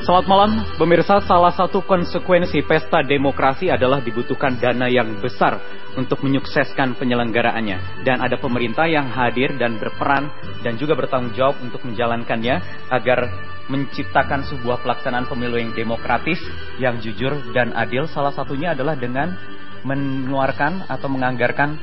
Selamat malam, pemirsa. Salah satu konsekuensi pesta demokrasi adalah dibutuhkan dana yang besar untuk menyukseskan penyelenggaraannya. Dan ada pemerintah yang hadir dan berperan dan juga bertanggung jawab untuk menjalankannya agar menciptakan sebuah pelaksanaan pemilu yang demokratis, yang jujur dan adil. Salah satunya adalah dengan mengeluarkan atau menganggarkan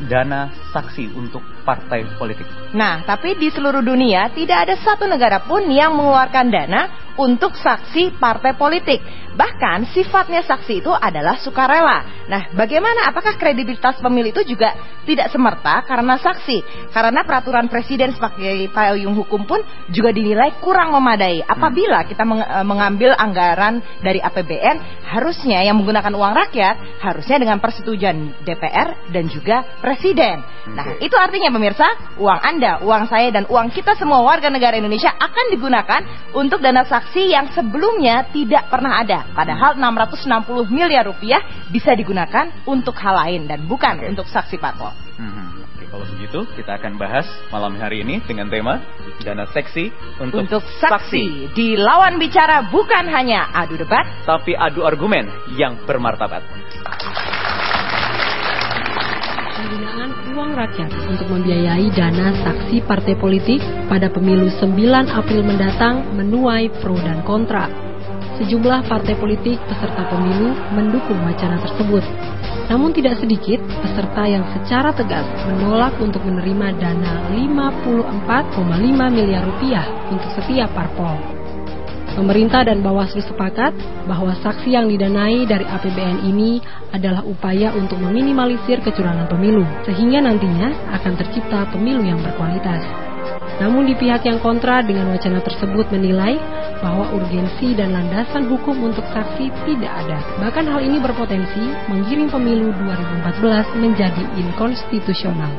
dana saksi untuk partai politik. Nah, tapi di seluruh dunia tidak ada satu negara pun yang mengeluarkan dana untuk saksi partai politik. Bahkan sifatnya saksi itu adalah sukarela. Nah, bagaimana? Apakah kredibilitas pemilu itu juga tidak semerta karena saksi? Karena peraturan presiden sebagai payung hukum pun juga dinilai kurang memadai. Apabila kita mengambil anggaran dari APBN, harusnya yang menggunakan uang rakyat, harusnya dengan persetujuan DPR dan juga presiden. Nah, itu artinya pemirsa, uang Anda, uang saya, dan uang kita semua warga negara Indonesia akan digunakan untuk dana saksi yang sebelumnya tidak pernah ada. Padahal 660 miliar rupiah bisa digunakan untuk hal lain dan bukan untuk saksi parpol. Oke, kalau begitu kita akan bahas malam hari ini dengan tema dana saksi untuk saksi. Di lawan bicara bukan hanya adu debat, tapi adu argumen yang bermartabat. Penggunaan uang rakyat untuk membiayai dana saksi partai politik pada pemilu 9 April mendatang menuai pro dan kontra. Sejumlah partai politik peserta pemilu mendukung wacana tersebut. Namun tidak sedikit peserta yang secara tegas menolak untuk menerima dana 54,5 miliar rupiah untuk setiap parpol. Pemerintah dan Bawaslu sepakat bahwa saksi yang didanai dari APBN ini adalah upaya untuk meminimalisir kecurangan pemilu, sehingga nantinya akan tercipta pemilu yang berkualitas. Namun di pihak yang kontra dengan wacana tersebut menilai bahwa urgensi dan landasan hukum untuk saksi tidak ada. Bahkan hal ini berpotensi menggiring pemilu 2014 menjadi inkonstitusional.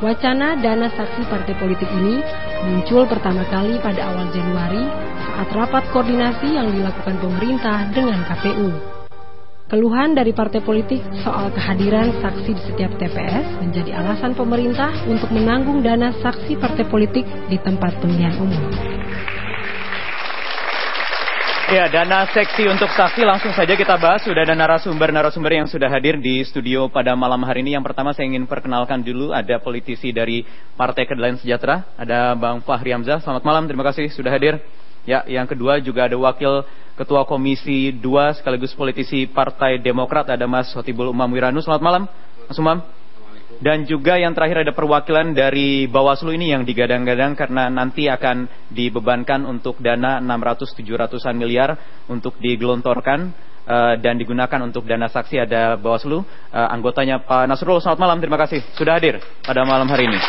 Wacana dana saksi partai politik ini muncul pertama kali pada awal Januari saat rapat koordinasi yang dilakukan pemerintah dengan KPU. Keluhan dari partai politik soal kehadiran saksi di setiap TPS menjadi alasan pemerintah untuk menanggung dana saksi partai politik di tempat pemilihan umum. Ya, dana seksi untuk saksi langsung saja kita bahas. Sudah ada narasumber yang sudah hadir di studio pada malam hari ini. Yang pertama saya ingin perkenalkan dulu, ada politisi dari Partai Keadilan Sejahtera, ada Bang Fahri Hamzah. Selamat malam, terima kasih sudah hadir. Ya, yang kedua juga ada Wakil Ketua Komisi 2 sekaligus politisi Partai Demokrat, ada Mas Hotibul Umam Wiranu. Selamat malam, Mas Umam. Dan juga yang terakhir ada perwakilan dari Bawaslu ini yang digadang-gadang karena nanti akan dibebankan untuk dana 600-700an miliar untuk digelontorkan dan digunakan untuk dana saksi. Ada Bawaslu, anggotanya Pak Nasrullah. Selamat malam, terima kasih sudah hadir pada malam hari ini.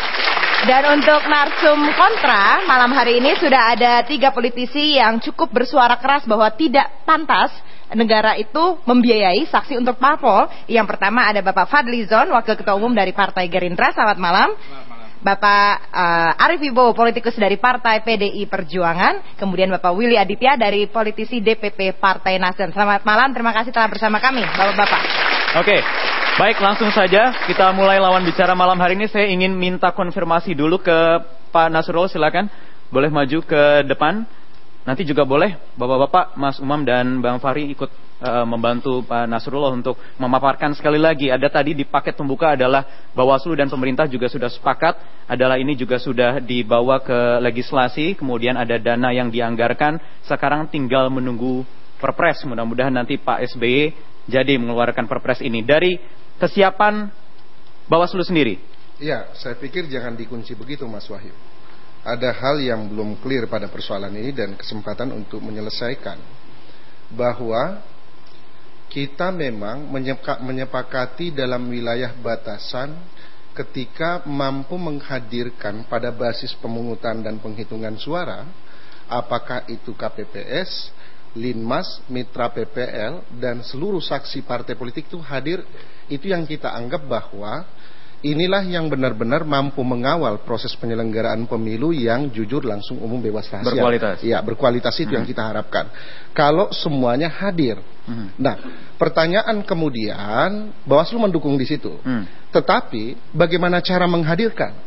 Dan untuk narsum kontra, malam hari ini sudah ada 3 politisi yang cukup bersuara keras bahwa tidak pantas negara itu membiayai saksi untuk parpol. Yang pertama ada Bapak Fadlizon, Wakil Ketua Umum dari Partai Gerindra. Selamat malam. Bapak Arief Wibowo, politikus dari Partai PDI Perjuangan. Kemudian Bapak Willy Aditya dari politisi DPP Partai Nasdem. Selamat malam, terima kasih telah bersama kami, Bapak-Bapak. Oke, baik, langsung saja kita mulai lawan bicara malam hari ini. Saya ingin minta konfirmasi dulu ke Pak Nasrullah, silakan. Boleh maju ke depan. Nanti juga boleh Bapak-Bapak, Mas Umam dan Bang Fahri ikut membantu Pak Nasrullah untuk memaparkan sekali lagi. Ada tadi di paket pembuka adalah Bawaslu dan pemerintah juga sudah sepakat. Adalah ini juga sudah dibawa ke legislasi. Kemudian ada dana yang dianggarkan. Sekarang tinggal menunggu Perpres. Mudah-mudahan nanti Pak SBY jadi mengeluarkan Perpres ini. Dari kesiapan Bawaslu sendiri. Ya, saya pikir jangan dikunci begitu, Mas Wahyu. Ada hal yang belum clear pada persoalan ini dan kesempatan untuk menyelesaikan bahwa kita memang menyepakati dalam wilayah batasan ketika mampu menghadirkan pada basis pemungutan dan penghitungan suara, apakah itu KPPS, Linmas, Mitra PPL, dan seluruh saksi partai politik itu hadir. Itu yang kita anggap bahwa inilah yang benar-benar mampu mengawal proses penyelenggaraan pemilu yang jujur, langsung, umum, bebas, rahasia. Berkualitas. Ya, berkualitas itu yang kita harapkan. Kalau semuanya hadir. Nah, pertanyaan kemudian, Bawaslu mendukung di situ. Tetapi, bagaimana cara menghadirkan?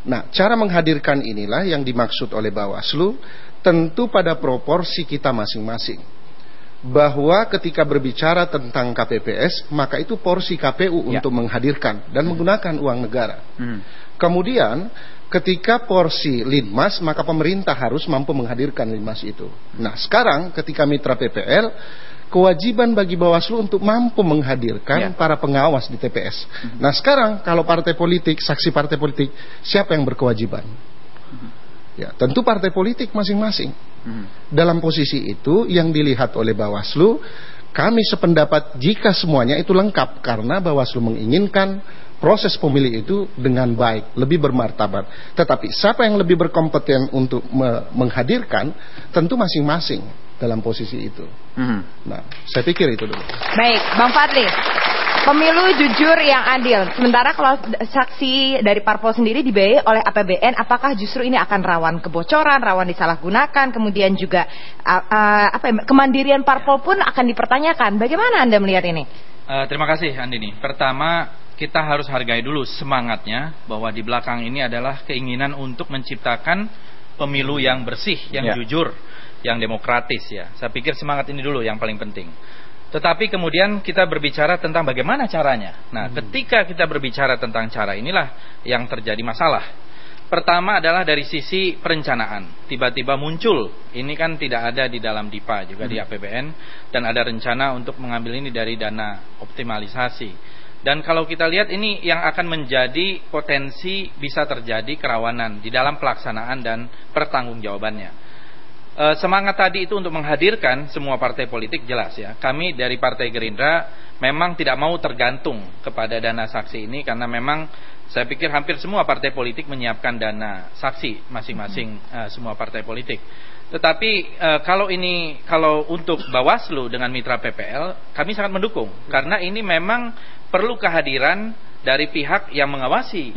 Nah, cara menghadirkan inilah yang dimaksud oleh Bawaslu. tentu pada proporsi kita masing-masing. Bahwa ketika berbicara tentang KPPS, maka itu porsi KPU untuk menghadirkan dan menggunakan uang negara. Kemudian ketika porsi Linmas, maka pemerintah harus mampu menghadirkan Linmas itu. Nah, sekarang ketika mitra PPL, kewajiban bagi Bawaslu untuk mampu menghadirkan para pengawas di TPS. Nah, sekarang kalau partai politik, saksi partai politik, siapa yang berkewajiban? Ya, tentu partai politik masing-masing. Dalam posisi itu yang dilihat oleh Bawaslu, kami sependapat jika semuanya itu lengkap, karena Bawaslu menginginkan proses pemilih itu dengan baik, lebih bermartabat. Tetapi siapa yang lebih berkompeten untuk menghadirkan, tentu masing-masing dalam posisi itu. Nah, saya pikir itu dulu. Baik, Bang Fadli. Pemilu jujur yang adil. Sementara kalau saksi dari parpol sendiri dibiayai oleh APBN, apakah justru ini akan rawan kebocoran, rawan disalahgunakan, kemudian juga kemandirian parpol pun akan dipertanyakan. Bagaimana Anda melihat ini? Terima kasih Andini. Pertama, kita harus hargai dulu semangatnya bahwa di belakang ini adalah keinginan untuk menciptakan pemilu yang bersih, yang jujur, yang demokratis ya. Saya pikir semangat ini dulu yang paling penting. Tetapi kemudian kita berbicara tentang bagaimana caranya. Nah, ketika kita berbicara tentang cara inilah yang terjadi masalah. Pertama adalah dari sisi perencanaan. Tiba-tiba muncul, ini kan tidak ada di dalam DIPA juga di APBN, dan ada rencana untuk mengambil ini dari dana optimalisasi. Dan kalau kita lihat ini yang akan menjadi potensi bisa terjadi kerawanan di dalam pelaksanaan dan pertanggungjawabannya. Semangat tadi itu untuk menghadirkan semua partai politik jelas ya. Kami dari Partai Gerindra memang tidak mau tergantung kepada dana saksi ini, karena memang saya pikir hampir semua partai politik menyiapkan dana saksi masing-masing, semua partai politik. Tetapi kalau untuk Bawaslu dengan mitra PPL, kami sangat mendukung, karena ini memang perlu kehadiran dari pihak yang mengawasi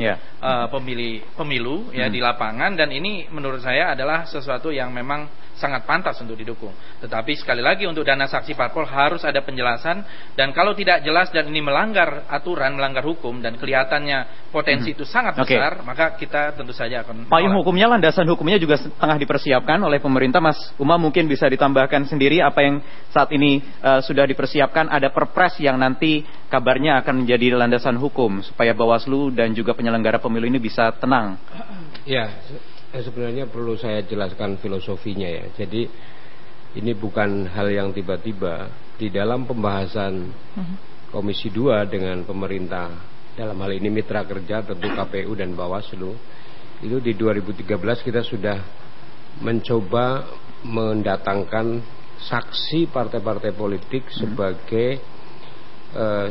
pemilu ya di lapangan, dan ini menurut saya adalah sesuatu yang memang sangat pantas untuk didukung. Tetapi sekali lagi untuk dana saksi parpol harus ada penjelasan, dan kalau tidak jelas dan ini melanggar aturan, melanggar hukum, dan kelihatannya potensi itu sangat besar, maka kita tentu saja akan payung hukumnya, landasan hukumnya juga tengah dipersiapkan oleh pemerintah. Mas Uma mungkin bisa ditambahkan sendiri apa yang saat ini sudah dipersiapkan. Ada perpres yang nanti kabarnya akan menjadi landasan hukum supaya Bawaslu dan juga penyelenggara pemilu ini bisa tenang. Ya, sebenarnya perlu saya jelaskan filosofinya ya. Jadi ini bukan hal yang tiba-tiba. Di dalam pembahasan Komisi 2 dengan pemerintah, dalam hal ini mitra kerja tentu KPU dan Bawaslu, itu di 2013 kita sudah mencoba mendatangkan saksi partai-partai politik sebagai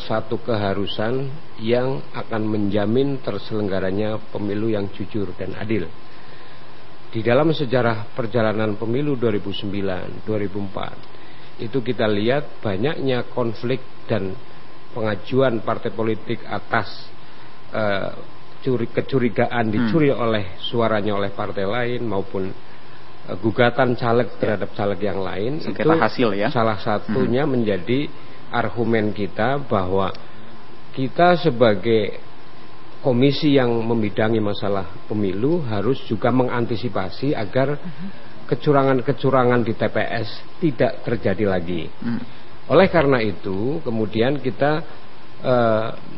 satu keharusan yang akan menjamin terselenggaranya pemilu yang jujur dan adil. Di dalam sejarah perjalanan pemilu 2009, 2004, itu kita lihat banyaknya konflik dan pengajuan partai politik atas kecurigaan dicuri oleh suaranya oleh partai lain, maupun gugatan caleg terhadap caleg yang lain. Sengketa itu hasil ya. Salah satunya menjadi argumen kita bahwa kita sebagai komisi yang membidangi masalah pemilu harus juga mengantisipasi agar kecurangan-kecurangan di TPS tidak terjadi lagi. Oleh karena itu kemudian kita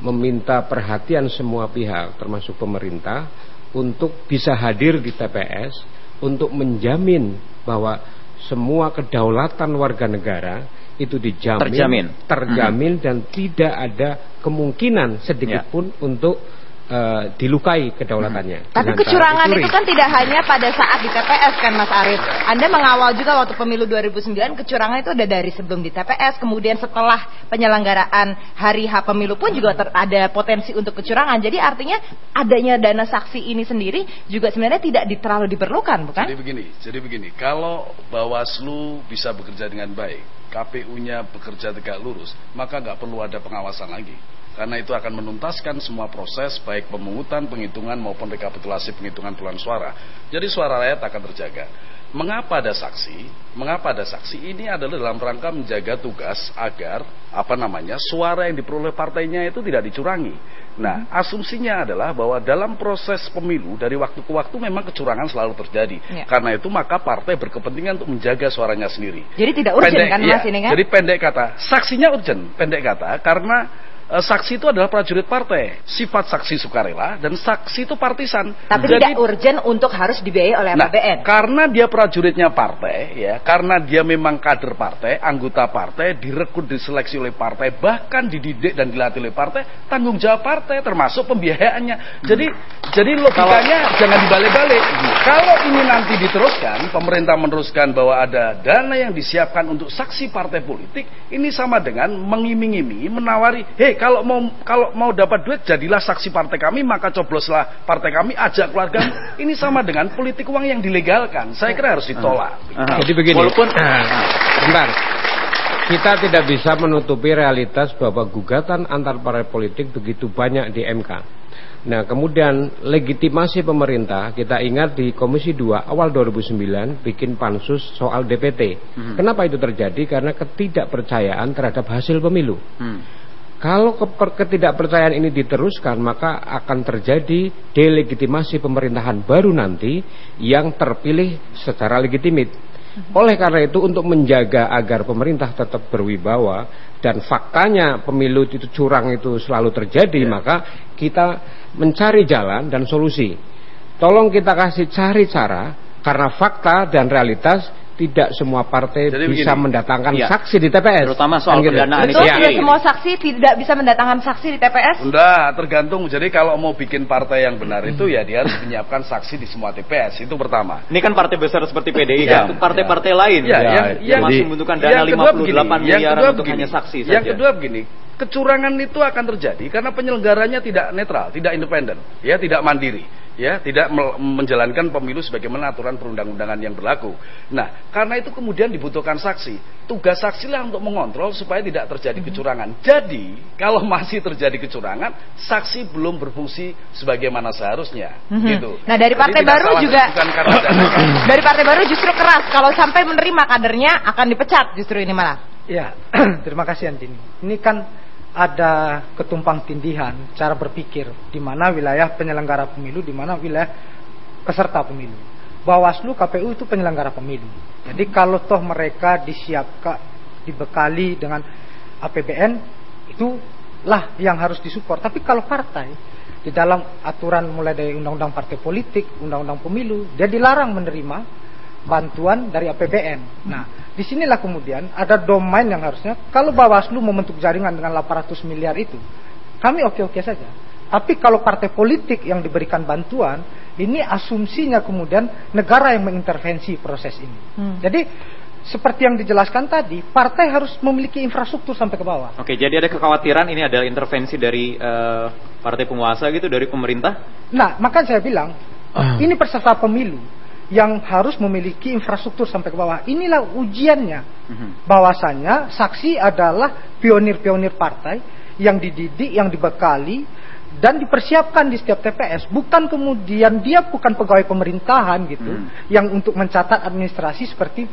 meminta perhatian semua pihak termasuk pemerintah untuk bisa hadir di TPS untuk menjamin bahwa semua kedaulatan warga negara itu terjamin dan tidak ada kemungkinan sedikit pun untuk dilukai kedaulatannya. Tapi kecurangan itu kan tidak hanya pada saat di TPS kan Mas Arief. Anda mengawal juga waktu pemilu 2009, kecurangan itu ada dari sebelum di TPS, kemudian setelah penyelenggaraan hari H pemilu pun juga ada potensi untuk kecurangan. Jadi artinya adanya dana saksi ini sendiri juga sebenarnya tidak terlalu diperlukan, bukan? Jadi begini, kalau Bawaslu bisa bekerja dengan baik, KPU-nya bekerja tegak lurus, maka nggak perlu ada pengawasan lagi. Karena itu akan menuntaskan semua proses, baik pemungutan, penghitungan maupun rekapitulasi penghitungan perolehan suara. Jadi suara rakyat akan terjaga. Mengapa ada saksi? Mengapa ada saksi? Ini adalah dalam rangka menjaga tugas agar suara yang diperoleh partainya itu tidak dicurangi. Nah, asumsinya adalah bahwa dalam proses pemilu dari waktu ke waktu memang kecurangan selalu terjadi. Karena itu maka partai berkepentingan untuk menjaga suaranya sendiri. Jadi tidak urgent kan Mas ini kan? Jadi pendek kata, saksinya urgent, pendek kata, karena saksi itu adalah prajurit partai. Sifat saksi sukarela dan saksi itu partisan. Tapi tidak urgent untuk harus dibiayai oleh APBN. Karena dia prajuritnya partai, ya, karena dia memang kader partai, anggota partai, direkrut, diseleksi oleh partai, bahkan dididik dan dilatih oleh partai, tanggung jawab partai termasuk pembiayaannya. Jadi logikanya jangan dibalik-balik. Kalau ini nanti diteruskan, pemerintah meneruskan bahwa ada dana yang disiapkan untuk saksi partai politik, ini sama dengan mengiming-imingi, menawari, kalau mau dapat duit jadilah saksi partai kami, maka cobloslah partai kami, ajak keluarga. Ini sama dengan politik uang yang dilegalkan. Saya kira harus ditolak. Jadi begini. Bentar. Kita tidak bisa menutupi realitas bahwa gugatan antar partai politik begitu banyak di MK. Nah, kemudian legitimasi pemerintah, kita ingat di Komisi 2 awal 2009 bikin pansus soal DPT. Kenapa itu terjadi? Karena ketidakpercayaan terhadap hasil pemilu. Kalau ketidakpercayaan ini diteruskan, maka akan terjadi delegitimasi pemerintahan baru nanti yang terpilih secara legitimit. Oleh karena itu, untuk menjaga agar pemerintah tetap berwibawa dan faktanya pemilu itu curang itu selalu terjadi, maka kita mencari jalan dan solusi. Tolong kita kasih cari cara, karena fakta dan realitas tidak semua partai bisa mendatangkan saksi di TPS. Terutama soal pendanaan itu. Tidak semua saksi tidak bisa mendatangkan saksi di TPS. Enggak, tergantung. Jadi kalau mau bikin partai yang benar itu ya dia harus menyiapkan saksi di semua TPS. Itu pertama. Ini kan partai besar seperti PDI kan, partai-partai lain yang masih membutuhkan dana 58 miliar untuk hanya saksi saja. Yang kedua begini, kecurangan itu akan terjadi karena penyelenggaranya tidak netral, tidak independen, ya, tidak mandiri, ya, tidak menjalankan pemilu sebagaimana aturan perundang-undangan yang berlaku. Nah, karena itu kemudian dibutuhkan saksi. Tugas saksilah untuk mengontrol supaya tidak terjadi kecurangan. Jadi, kalau masih terjadi kecurangan, saksi belum berfungsi sebagaimana seharusnya. Gitu. Nah, dari partai baru juga, dari partai baru justru keras. Kalau sampai menerima kadernya akan dipecat justru ini malah. Ya, terima kasih Andini. Ini kan ada ketumpang tindihan cara berpikir di mana wilayah penyelenggara pemilu, di mana wilayah peserta pemilu. Bawaslu, KPU itu penyelenggara pemilu. Jadi kalau toh mereka disiapkan, dibekali dengan APBN, itulah yang harus disupport. Tapi kalau partai di dalam aturan mulai dari undang-undang partai politik, undang-undang pemilu, dia dilarang menerima bantuan dari APBN. Nah, disinilah kemudian ada domain yang harusnya, kalau Bawaslu membentuk jaringan dengan 800 miliar itu, kami oke-oke saja. Tapi kalau partai politik yang diberikan bantuan, ini asumsinya kemudian negara yang mengintervensi proses ini. Jadi seperti yang dijelaskan tadi, partai harus memiliki infrastruktur sampai ke bawah. Oke, jadi ada kekhawatiran ini adalah intervensi dari partai penguasa gitu, dari pemerintah? Nah, makanya saya bilang, ini peserta pemilu yang harus memiliki infrastruktur sampai ke bawah. Inilah ujiannya. Bahwasanya saksi adalah pionir-pionir partai yang dididik, yang dibekali dan dipersiapkan di setiap TPS. Bukan kemudian dia bukan pegawai pemerintahan gitu, yang untuk mencatat administrasi seperti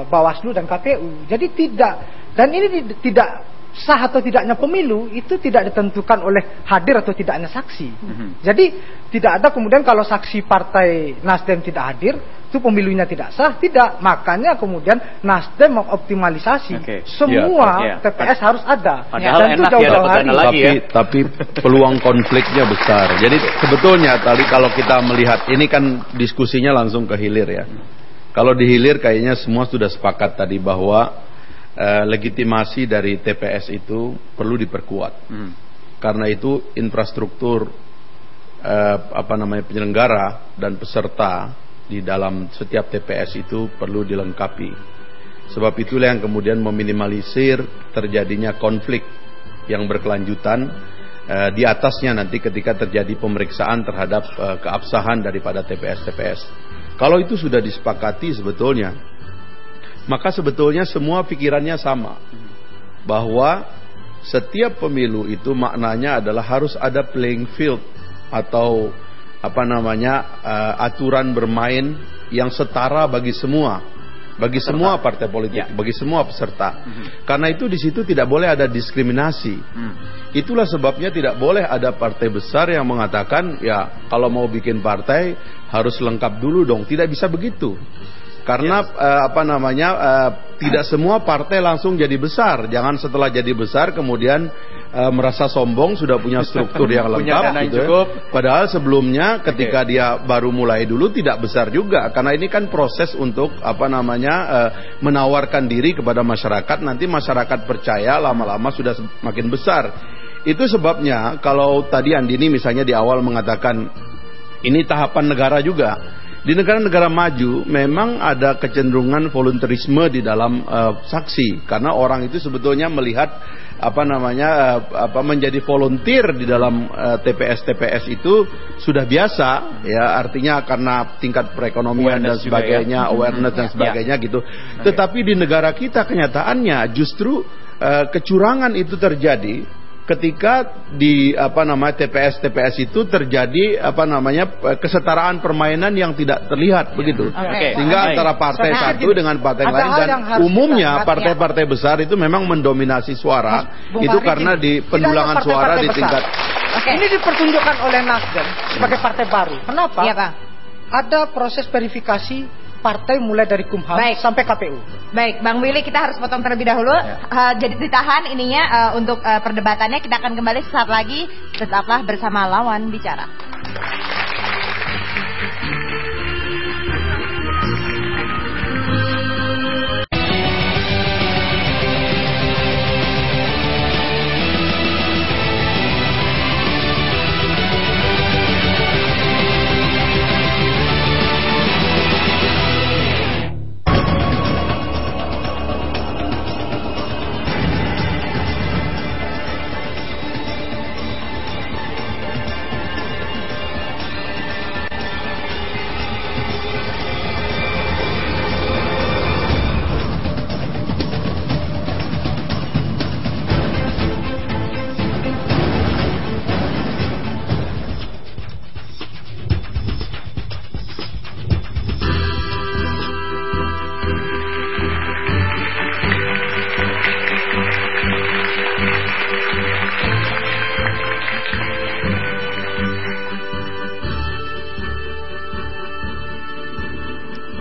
Bawaslu dan KPU. Jadi tidak, dan ini tidak sah atau tidaknya pemilu itu tidak ditentukan oleh hadir atau tidaknya saksi. Jadi tidak ada kemudian kalau saksi partai Nasdem tidak hadir itu pemilunya tidak sah, tidak. Makanya kemudian Nasdem mengoptimalisasi semua TPS harus ada. Dan itu jauh-jauh hari. Tapi peluang konfliknya besar. Jadi sebetulnya tadi kalau kita melihat ini kan diskusinya langsung ke hilir ya. Kalau di hilir kayaknya semua sudah sepakat tadi bahwa legitimasi dari TPS itu perlu diperkuat. Karena itu infrastruktur penyelenggara dan peserta di dalam setiap TPS itu perlu dilengkapi. Sebab itulah yang kemudian meminimalisir terjadinya konflik yang berkelanjutan di atasnya nanti ketika terjadi pemeriksaan terhadap keabsahan daripada TPS-TPS. Kalau itu sudah disepakati sebetulnya, maka sebetulnya semua pikirannya sama, bahwa setiap pemilu itu maknanya adalah harus ada playing field atau aturan bermain yang setara bagi semua, bagi semua partai politik, bagi semua peserta. Karena itu di situ tidak boleh ada diskriminasi. Itulah sebabnya tidak boleh ada partai besar yang mengatakan ya kalau mau bikin partai harus lengkap dulu dong. Tidak bisa begitu. Karena tidak semua partai langsung jadi besar. Jangan setelah jadi besar kemudian merasa sombong sudah punya struktur yang lengkap gitu ya. Padahal sebelumnya ketika dia baru mulai dulu tidak besar juga. Karena ini kan proses untuk menawarkan diri kepada masyarakat. Nanti masyarakat percaya lama-lama sudah semakin besar. Itu sebabnya kalau tadi Andini misalnya di awal mengatakan ini tahapan negara juga. Di negara-negara maju memang ada kecenderungan volunteerisme di dalam saksi karena orang itu sebetulnya melihat menjadi volunteer di dalam TPS itu sudah biasa ya, artinya karena tingkat perekonomian dan sebagainya, awareness dan sebagainya gitu. Tetapi di negara kita kenyataannya justru kecurangan itu terjadi ketika di TPS itu terjadi kesetaraan permainan yang tidak terlihat begitu. Sehingga antara partai satu dengan partai lain dan umumnya partai-partai besar itu memang mendominasi suara. Itu karena di pendulangan suara di tingkat. Ini dipertunjukkan oleh Nasdem sebagai partai baru. Kenapa? Iya, Pak. Ada proses verifikasi partai mulai dari Kumham sampai KPU. Baik, Bang Willy, kita harus potong terlebih dahulu. Jadi ditahan ininya untuk perdebatannya. Kita akan kembali sesaat lagi. Tetaplah bersama Lawan Bicara.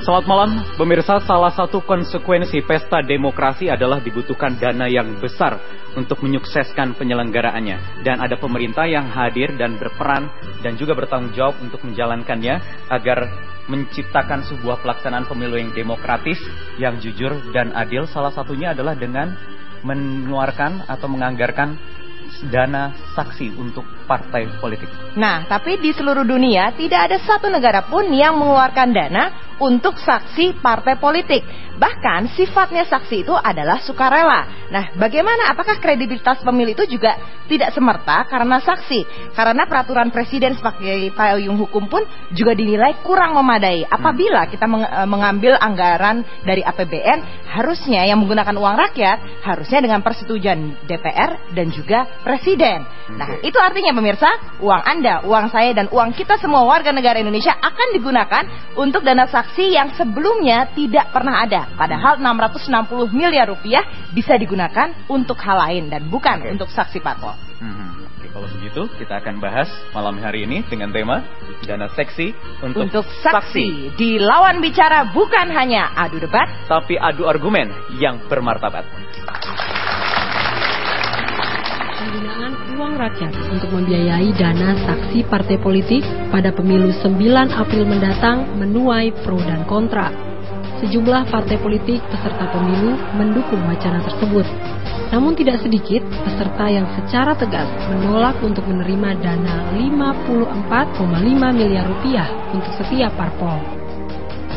Selamat malam, pemirsa. Salah satu konsekuensi pesta demokrasi adalah dibutuhkan dana yang besar untuk menyukseskan penyelenggaraannya. Dan ada pemerintah yang hadir dan berperan dan juga bertanggung jawab untuk menjalankannya agar menciptakan sebuah pelaksanaan pemilu yang demokratis, yang jujur dan adil. Salah satunya adalah dengan mengeluarkan atau menganggarkan dana saksi untuk partai politik. Nah, tapi di seluruh dunia tidak ada satu negara pun yang mengeluarkan dana untuk saksi partai politik. Bahkan sifatnya saksi itu adalah sukarela. Nah, bagaimana? Apakah kredibilitas pemilu itu juga tidak semerta karena saksi? Karena peraturan presiden sebagai payung hukum pun juga dinilai kurang memadai. Apabila kita mengambil anggaran dari APBN, harusnya yang menggunakan uang rakyat, harusnya dengan persetujuan DPR dan juga presiden. Nah, itu artinya pemirsa, uang Anda, uang saya, dan uang kita semua warga negara Indonesia akan digunakan untuk dana saksi yang sebelumnya tidak pernah ada. Padahal 660 miliar rupiah bisa digunakan untuk hal lain dan bukan untuk saksi parpol. Oke, kalau begitu kita akan bahas malam hari ini dengan tema dana seksi untuk saksi. Di Lawan Bicara bukan hanya adu debat, tapi adu argumen yang bermartabat. Penggunaan uang rakyat untuk membiayai dana saksi partai politik pada pemilu 9 April mendatang menuai pro dan kontra. Sejumlah partai politik peserta pemilu mendukung wacana tersebut. Namun tidak sedikit peserta yang secara tegas menolak untuk menerima dana 54,5 miliar rupiah untuk setiap parpol.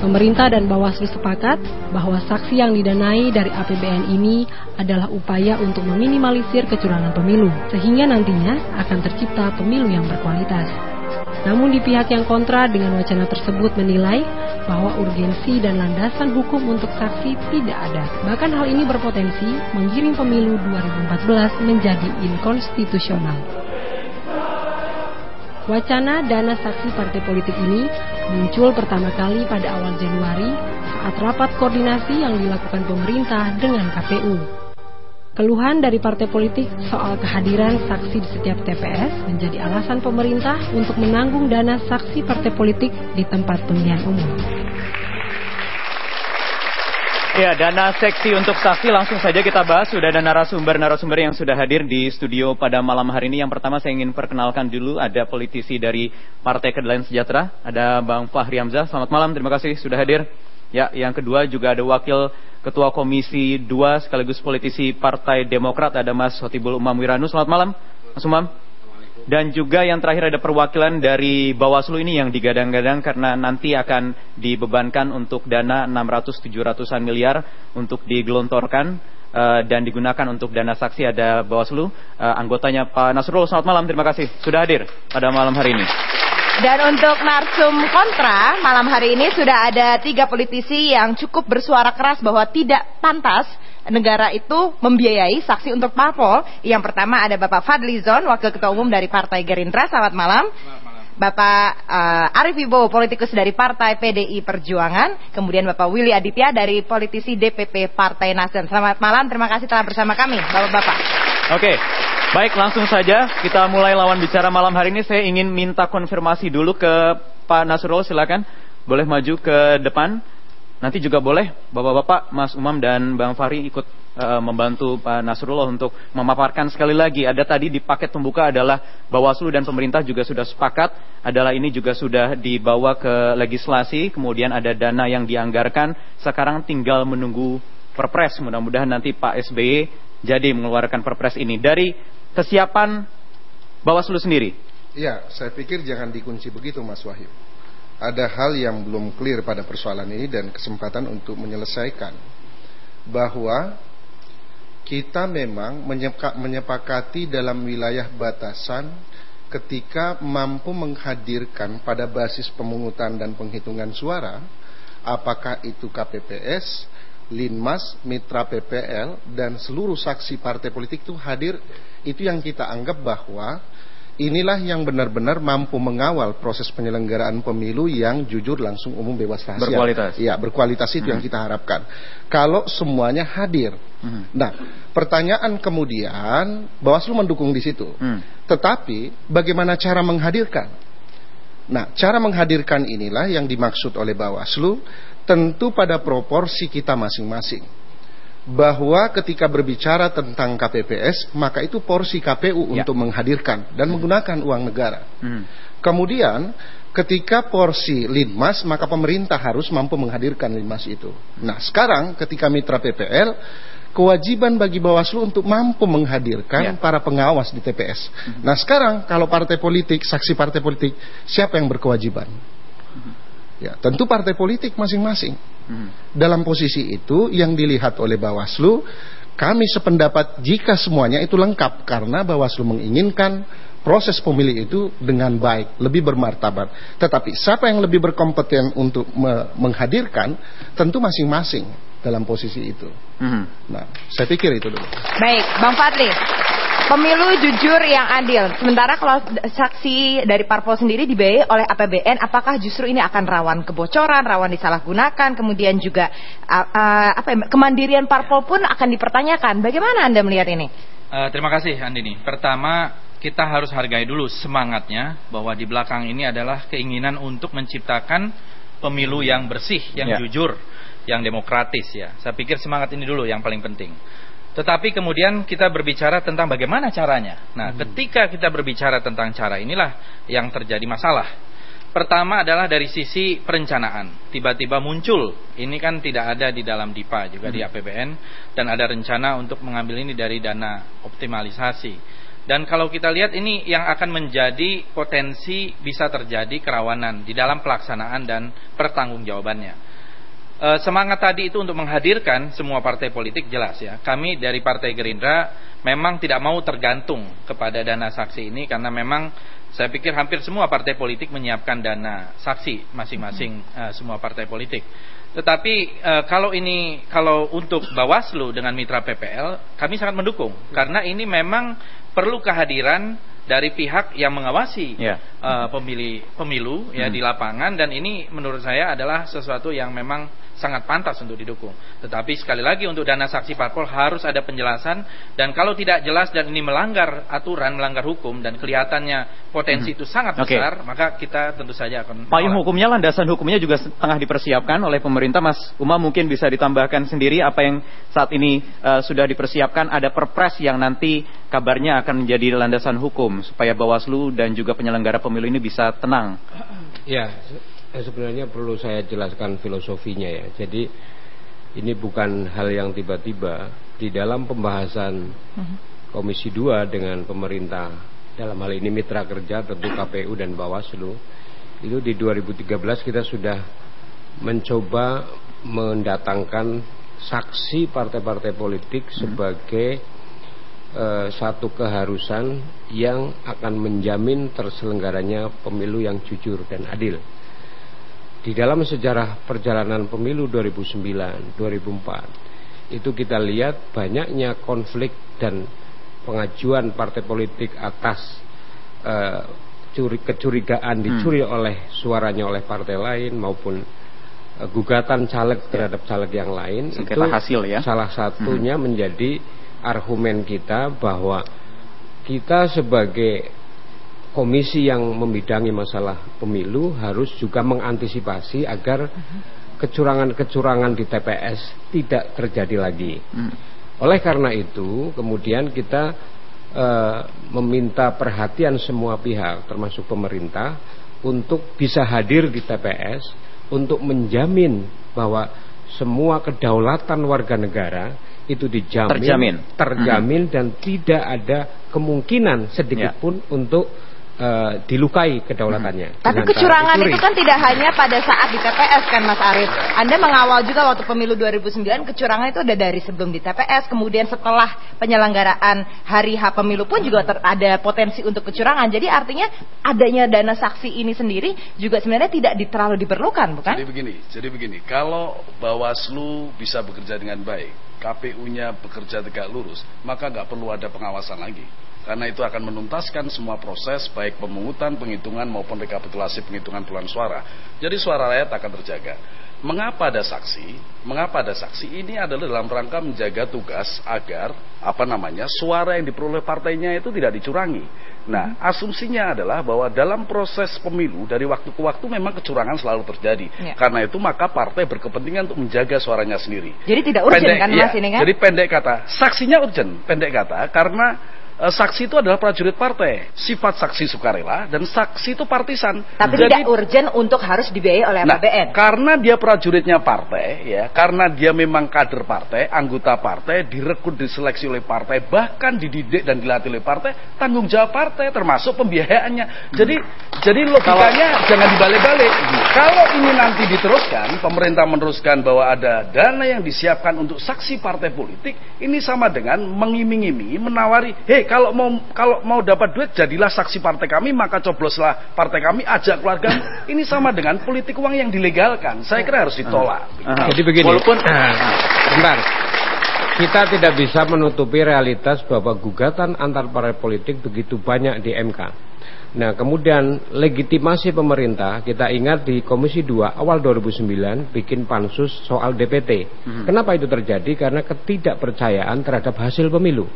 Pemerintah dan Bawaslu sepakat bahwa saksi yang didanai dari APBN ini adalah upaya untuk meminimalisir kecurangan pemilu, sehingga nantinya akan tercipta pemilu yang berkualitas. Namun di pihak yang kontra dengan wacana tersebut menilai bahwa urgensi dan landasan hukum untuk saksi tidak ada. Bahkan hal ini berpotensi menggiring pemilu 2014 menjadi inkonstitusional. Wacana dana saksi partai politik ini muncul pertama kali pada awal Januari saat rapat koordinasi yang dilakukan pemerintah dengan KPU. Keluhan dari partai politik soal kehadiran saksi di setiap TPS menjadi alasan pemerintah untuk menanggung dana saksi partai politik di tempat pemilihan umum. Ya, dana seksi untuk saksi langsung saja kita bahas. Sudah ada narasumber yang sudah hadir di studio pada malam hari ini. Yang pertama saya ingin perkenalkan dulu, ada politisi dari Partai Keadilan Sejahtera, ada Bang Fahri Hamzah. Selamat malam, terima kasih sudah hadir. Ya, yang kedua juga ada Wakil Ketua Komisi 2 sekaligus politisi Partai Demokrat, ada Mas Hotibul Umam Wiranu. Selamat malam, Mas Umam. Dan juga yang terakhir ada perwakilan dari Bawaslu ini yang digadang-gadang karena nanti akan dibebankan untuk dana 600-700an miliar untuk digelontorkan dan digunakan untuk dana saksi. Ada Bawaslu, anggotanya Pak Nasrullah. Selamat malam, terima kasih sudah hadir pada malam hari ini. Dan untuk narsum kontra, malam hari ini sudah ada 3 politisi yang cukup bersuara keras bahwa tidak pantas negara itu membiayai saksi untuk parpol. Yang pertama ada Bapak Fadlizon, Wakil Ketua Umum dari Partai Gerindra. Selamat malam. Bapak Arief Wibowo, politikus dari Partai PDI Perjuangan. Kemudian Bapak Willy Aditya dari politisi DPP Partai Nasdem. Selamat malam, terima kasih telah bersama kami, Bapak-Bapak. Oke, baik, langsung saja kita mulai lawan bicara malam hari ini. Saya ingin minta konfirmasi dulu ke Pak Nasrullah, silakan. Boleh maju ke depan. Nanti juga boleh Bapak-Bapak, Mas Umam dan Bang Fahri ikut membantu Pak Nasrullah untuk memaparkan sekali lagi. Ada tadi di paket pembuka adalah Bawaslu dan pemerintah juga sudah sepakat. Adalah ini juga sudah dibawa ke legislasi. Kemudian ada dana yang dianggarkan. Sekarang tinggal menunggu Perpres. Mudah-mudahan nanti Pak SBY jadi mengeluarkan Perpres ini. Dari kesiapan Bawaslu sendiri. Ya, saya pikir jangan dikunci begitu, Mas Wahyu. Ada hal yang belum clear pada persoalan ini dan kesempatan untuk menyelesaikan bahwa kita memang menyepakati dalam wilayah batasan ketika mampu menghadirkan pada basis pemungutan dan penghitungan suara, apakah itu KPPS, Linmas, Mitra PPL, dan seluruh saksi partai politik itu hadir. Itu yang kita anggap bahwa inilah yang benar-benar mampu mengawal proses penyelenggaraan pemilu yang jujur, langsung, umum, bebas, rahasia. Berkualitas. Ya, berkualitas itu yang kita harapkan. Kalau semuanya hadir. Nah, pertanyaan kemudian, Bawaslu mendukung di situ. Tetapi, bagaimana cara menghadirkan? Nah, cara menghadirkan inilah yang dimaksud oleh Bawaslu, tentu pada proporsi kita masing-masing. Bahwa ketika berbicara tentang KPPS, maka itu porsi KPU untuk menghadirkan dan menggunakan uang negara. Kemudian ketika porsi Linmas, maka pemerintah harus mampu menghadirkan Linmas itu. Nah, sekarang ketika Mitra PPL, kewajiban bagi Bawaslu untuk mampu menghadirkan para pengawas di TPS. Nah, sekarang kalau partai politik, saksi partai politik, siapa yang berkewajiban? Ya, tentu partai politik masing-masing. Dalam posisi itu yang dilihat oleh Bawaslu, kami sependapat jika semuanya itu lengkap, karena Bawaslu menginginkan proses pemilih itu dengan baik, lebih bermartabat. Tetapi siapa yang lebih berkompeten untuk menghadirkan, tentu masing-masing dalam posisi itu. Nah, saya pikir itu dulu. Baik, Bang Fadli. Pemilu jujur yang adil. Sementara kalau saksi dari parpol sendiri dibiayai oleh APBN, apakah justru ini akan rawan kebocoran, rawan disalahgunakan, kemudian juga kemandirian parpol pun akan dipertanyakan. Bagaimana Anda melihat ini? Terima kasih Andini. Pertama, kita harus hargai dulu semangatnya bahwa di belakang ini adalah keinginan untuk menciptakan pemilu yang bersih, yang jujur, yang demokratis ya. Saya pikir semangat ini dulu yang paling penting. Tetapi kemudian kita berbicara tentang bagaimana caranya. Nah, ketika kita berbicara tentang cara inilah yang terjadi masalah. Pertama adalah dari sisi perencanaan. Tiba-tiba muncul, ini kan tidak ada di dalam DIPA, juga di APBN, dan ada rencana untuk mengambil ini dari dana optimalisasi. Dan kalau kita lihat ini yang akan menjadi potensi bisa terjadi kerawanan di dalam pelaksanaan dan pertanggungjawabannya. Semangat tadi itu untuk menghadirkan semua partai politik jelas ya. Kami dari Partai Gerindra memang tidak mau tergantung kepada dana saksi ini, karena memang saya pikir hampir semua partai politik menyiapkan dana saksi masing-masing, semua partai politik. Tetapi kalau untuk Bawaslu dengan Mitra PPL, kami sangat mendukung, karena ini memang perlu kehadiran dari pihak yang mengawasi pemilu ya di lapangan, dan ini menurut saya adalah sesuatu yang memang sangat pantas untuk didukung. Tetapi sekali lagi untuk dana saksi parpol harus ada penjelasan, dan kalau tidak jelas dan ini melanggar aturan, melanggar hukum dan kelihatannya potensi itu sangat besar, maka kita tentu saja akan payung hukumnya, landasan hukumnya juga tengah dipersiapkan oleh pemerintah. Mas Uma mungkin bisa ditambahkan sendiri apa yang saat ini sudah dipersiapkan. Ada perpres yang nanti kabarnya akan menjadi landasan hukum supaya Bawaslu dan juga penyelenggara pemilu ini bisa tenang. Ya, sebenarnya perlu saya jelaskan filosofinya ya. Jadi ini bukan hal yang tiba-tiba. Di dalam pembahasan Komisi 2 dengan pemerintah, dalam hal ini mitra kerja tentu KPU dan Bawaslu, itu di 2013 kita sudah mencoba mendatangkan saksi partai-partai politik sebagai satu keharusan yang akan menjamin terselenggaranya pemilu yang jujur dan adil. Di dalam sejarah perjalanan pemilu 2009, 2004 itu kita lihat banyaknya konflik dan pengajuan partai politik atas kecurigaan dicuri oleh suaranya oleh partai lain maupun gugatan caleg terhadap caleg yang lain. Sengketa itu hasil ya. Salah satunya menjadi argumen kita bahwa kita sebagai komisi yang membidangi masalah pemilu harus juga mengantisipasi agar kecurangan-kecurangan di TPS tidak terjadi lagi. Oleh karena itu kemudian kita meminta perhatian semua pihak termasuk pemerintah untuk bisa hadir di TPS untuk menjamin bahwa semua kedaulatan warga negara itu terjamin dan tidak ada kemungkinan sedikit pun untuk dilukai kedaulatannya. Tapi kecurangan itu kan tidak hanya pada saat di TPS kan Mas Arief. Anda mengawal juga waktu pemilu 2009 kecurangan itu ada dari sebelum di TPS, kemudian setelah penyelenggaraan hari H pemilu pun juga ada potensi untuk kecurangan. Jadi artinya adanya dana saksi ini sendiri juga sebenarnya tidak terlalu diperlukan, bukan? Jadi begini, kalau Bawaslu bisa bekerja dengan baik, KPU-nya bekerja tegak lurus, maka nggak perlu ada pengawasan lagi. Karena itu akan menuntaskan semua proses baik pemungutan, penghitungan maupun rekapitulasi penghitungan perolehan suara. Jadi suara rakyat akan terjaga. Mengapa ada saksi? Mengapa ada saksi? Ini adalah dalam rangka menjaga tugas agar suara yang diperoleh partainya itu tidak dicurangi. Nah, asumsinya adalah bahwa dalam proses pemilu dari waktu ke waktu memang kecurangan selalu terjadi. Karena itu maka partai berkepentingan untuk menjaga suaranya sendiri. Jadi tidak urgent kan Mas ini kan? Jadi pendek kata, saksinya urgent. Pendek kata, karena saksi itu adalah prajurit partai. Sifat saksi sukarela dan saksi itu partisan. Tapi jadi, tidak urgent untuk harus dibiayai oleh APBN. Karena dia prajuritnya partai, ya, karena dia memang kader partai, anggota partai, direkrut, diseleksi oleh partai, bahkan dididik dan dilatih oleh partai, tanggung jawab partai termasuk pembiayaannya. Jadi logikanya jangan dibalik-balik. Kalau ini nanti diteruskan, pemerintah meneruskan bahwa ada dana yang disiapkan untuk saksi partai politik, ini sama dengan mengiming-imingi, menawari, kalau mau dapat duit jadilah saksi partai kami, maka cobloslah partai kami, ajak keluarga. Ini sama dengan politik uang yang dilegalkan. Saya kira harus ditolak. Jadi begini. Bentar. Kita tidak bisa menutupi realitas bahwa gugatan antar partai politik begitu banyak di MK. Nah, kemudian legitimasi pemerintah, kita ingat di Komisi 2 awal 2009 bikin pansus soal DPT. Kenapa itu terjadi? Karena ketidakpercayaan terhadap hasil pemilu.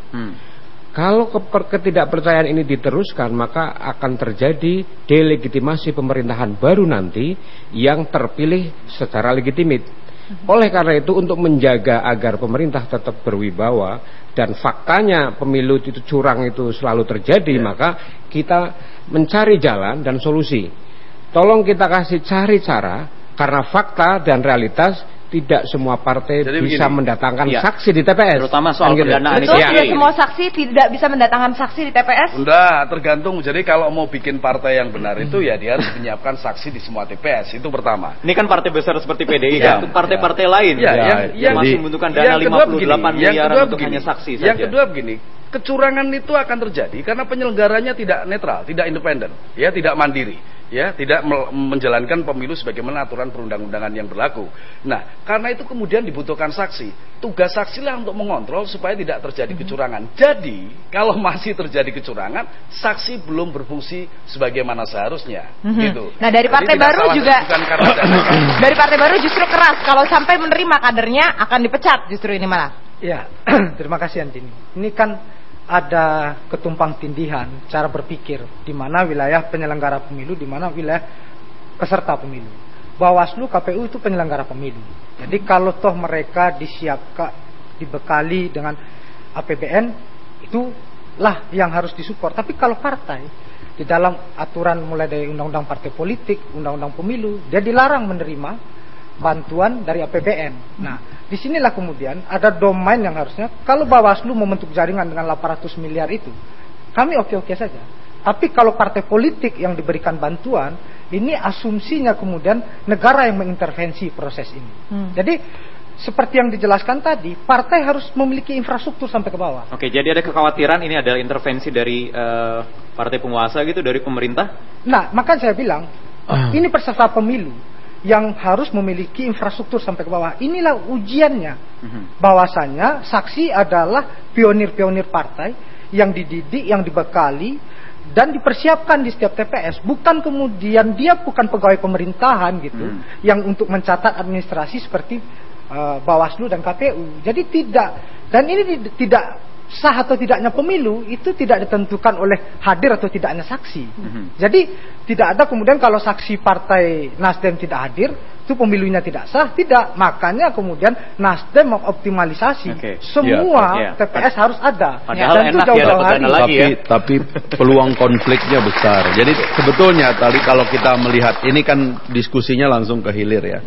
Kalau ketidakpercayaan ini diteruskan, maka akan terjadi delegitimasi pemerintahan baru nanti yang terpilih secara legitimit. Oleh karena itu, untuk menjaga agar pemerintah tetap berwibawa dan faktanya pemilu itu curang itu selalu terjadi, maka kita mencari jalan dan solusi. Tolong kita kasih cari cara, karena fakta dan realitas tidak semua partai bisa mendatangkan saksi di TPS. Terutama soal pendanaan itu. Tidak semua saksi tidak bisa mendatangkan saksi di TPS. Enggak, tergantung. Jadi kalau mau bikin partai yang benar itu ya dia harus menyiapkan saksi di semua TPS. Itu pertama. Ini kan partai besar seperti PDI kan, partai-partai lain yang masih membutuhkan dana 58 miliar untuk hanya saksi saja. Yang kedua begini, kecurangan itu akan terjadi karena penyelenggaranya tidak netral, tidak independen, ya, tidak mandiri. ya, tidak menjalankan pemilu sebagaimana aturan perundang-undangan yang berlaku. Nah, karena itu kemudian dibutuhkan saksi. Tugas saksi lah untuk mengontrol supaya tidak terjadi kecurangan. Jadi, kalau masih terjadi kecurangan, saksi belum berfungsi sebagaimana seharusnya. Gitu. Nah, dari Partai Baru juga, dari Partai Baru justru keras. Kalau sampai menerima kadernya akan dipecat justru ini malah. Ya, terima kasih Andini. Ini kan ada ketumpang tindihan cara berpikir di mana wilayah penyelenggara pemilu, di mana wilayah peserta pemilu. Bawaslu, KPU itu penyelenggara pemilu. Jadi kalau toh mereka disiapkan, dibekali dengan APBN, itulah yang harus disupport. Tapi kalau partai di dalam aturan mulai dari undang-undang partai politik, undang-undang pemilu, dia dilarang menerima bantuan dari APBN. Nah, disinilah kemudian ada domain yang harusnya, kalau Bawaslu membentuk jaringan dengan 800 miliar itu, kami oke-oke saja. Tapi kalau partai politik yang diberikan bantuan, ini asumsinya kemudian negara yang mengintervensi proses ini. Jadi seperti yang dijelaskan tadi, partai harus memiliki infrastruktur sampai ke bawah. Oke, jadi ada kekhawatiran ini adalah intervensi dari partai penguasa gitu, dari pemerintah? Nah, maka saya bilang, ini peserta pemilu yang harus memiliki infrastruktur sampai ke bawah. Inilah ujiannya. Bahwasanya saksi adalah pionir-pionir partai yang dididik, yang dibekali, dan dipersiapkan di setiap TPS. Bukan kemudian dia bukan pegawai pemerintahan gitu, yang untuk mencatat administrasi seperti Bawaslu dan KPU. Jadi tidak, dan ini tidak sah atau tidaknya pemilu itu tidak ditentukan oleh hadir atau tidaknya saksi. Jadi tidak ada kemudian kalau saksi partai Nasdem tidak hadir, itu pemilunya tidak sah. Tidak, makanya kemudian Nasdem mengoptimalisasi semua TPS harus ada. Padahal dan itu enak jauh-jauh hari. Lagi ya. Tapi peluang konfliknya besar. Jadi sebetulnya tadi kalau kita melihat ini kan diskusinya langsung ke hilir ya.